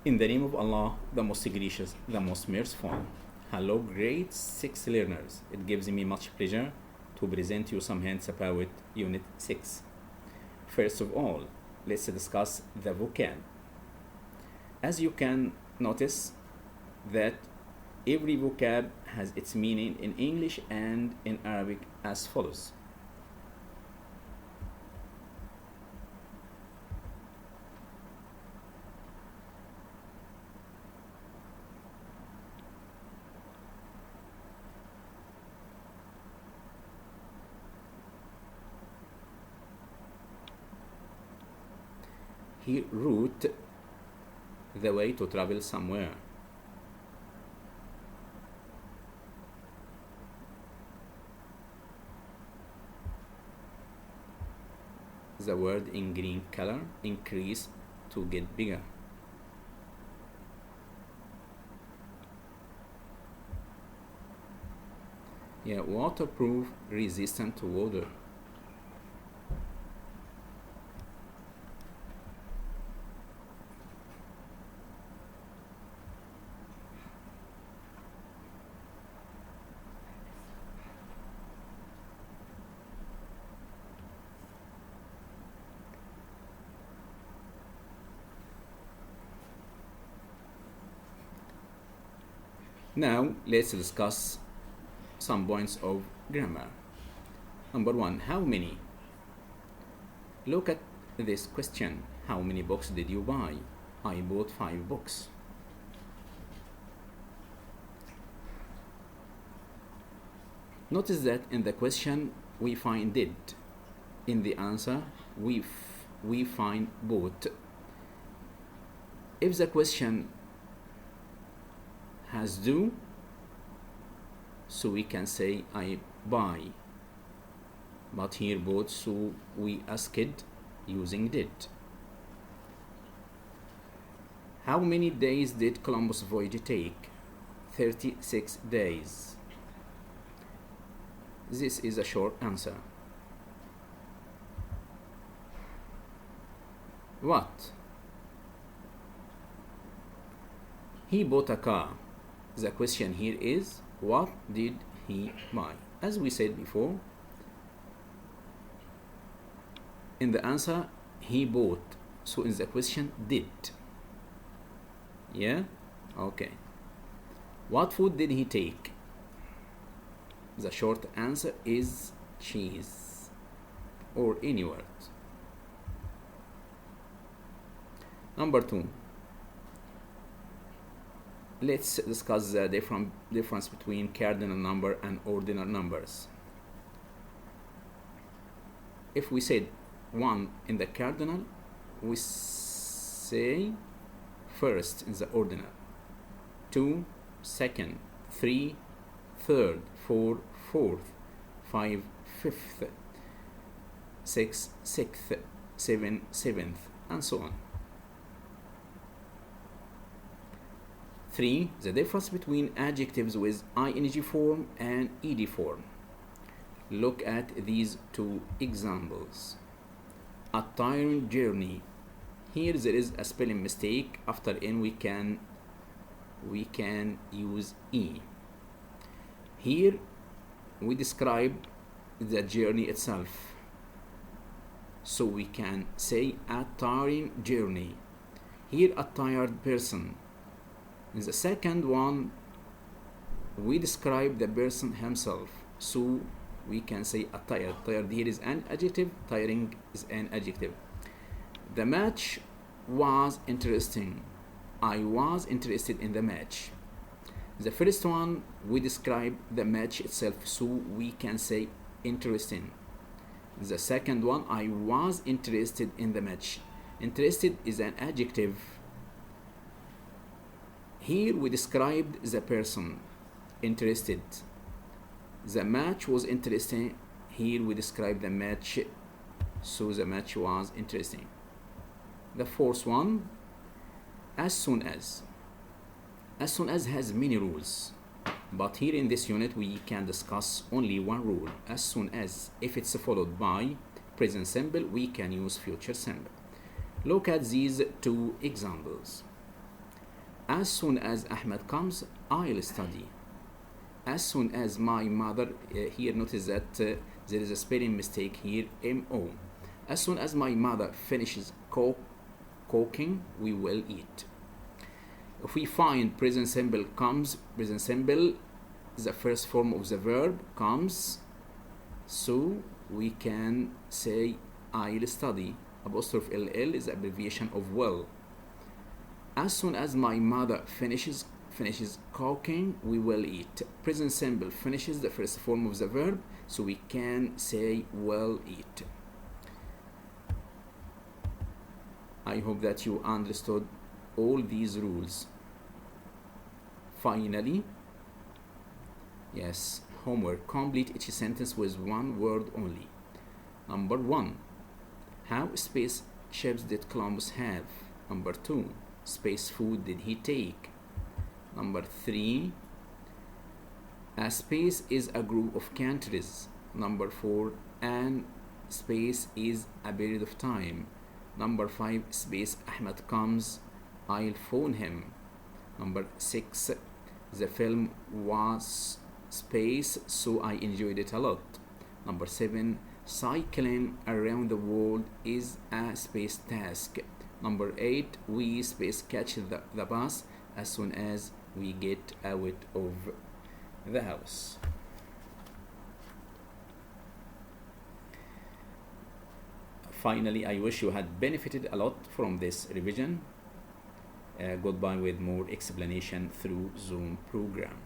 In the name of Allah, the most gracious, the most merciful. Hello, grade 6 learners. It gives me much pleasure to present you some hints about Unit 6. First of all, let's discuss the vocab. As you can notice that every vocab has its meaning in English and in Arabic as follows. Here, route, the way to travel somewhere. The word in green color, increase, to get bigger. Yeah, waterproof, resistant to water. Now, let's discuss some points of grammar. Number one, how many? Look at this question. How many books did you buy? I bought 5 books. Notice that in the question we find did. In the answer we find bought. If the question has do, so we can say I buy, but here bought, so we asked using did. How many days did Columbus voyage take? 36 days. This is a short answer. What? He bought a car. The question here is, what did he buy? As we said before, in the answer, he bought. So in the question, did. Yeah? Okay. What food did he take? The short answer is cheese, or any word. Number 2. Let's discuss the difference between cardinal number and ordinal numbers. If we said 1 in the cardinal, we say first in the ordinal, 2 second, 3 third, 4 fourth, 5 fifth, 6 sixth, 7 seventh, and so on. 3. The difference between adjectives with ing form and ed form. Look at these 2 examples. A tiring journey. Here there is a spelling mistake. After n we can use e. Here we describe the journey itself, so we can say a tiring journey. Here a tired person. In the second one, we describe the person himself, so we can say a tired. Tired here is an adjective, tiring is an adjective. The match was interesting. I was interested in the match. The first one, we describe the match itself, so we can say interesting. The second one, I was interested in the match. Interested is an adjective. Here we described the person, interested. The match was interesting. Here we describe the match, so the match was interesting. The fourth one, as soon as. As soon as has many rules, but here in this unit we can discuss only one rule. As soon as, if it's followed by present simple, we can use future simple. Look at these 2 examples. As soon as Ahmed comes, I'll study. As soon as my mother, here notice that there is a spelling mistake here, M-O. As soon as my mother finishes cooking, we will eat. If we find present simple comes, present simple, the first form of the verb comes, so we can say I'll study. Apostrophe LL is the abbreviation of will. As soon as my mother finishes cooking, we will eat. Present simple finishes the first form of the verb, so we can say will eat. I hope that you understood all these rules. Finally, yes, homework. Complete each sentence with one word only. Number 1. How space ships did Columbus have? Number 2. Space food did he take? Number 3. A space is a group of countries. Number 4. An space is a period of time. Number 5. Space Ahmed comes, I'll phone him. Number 6. The film was space, so I enjoyed it a lot. Number 7. Cycling around the world is a space task. Number 8. We space catch the bus as soon as we get out of the house. Finally, I wish you had benefited a lot from this revision. Goodbye with more explanation through Zoom program.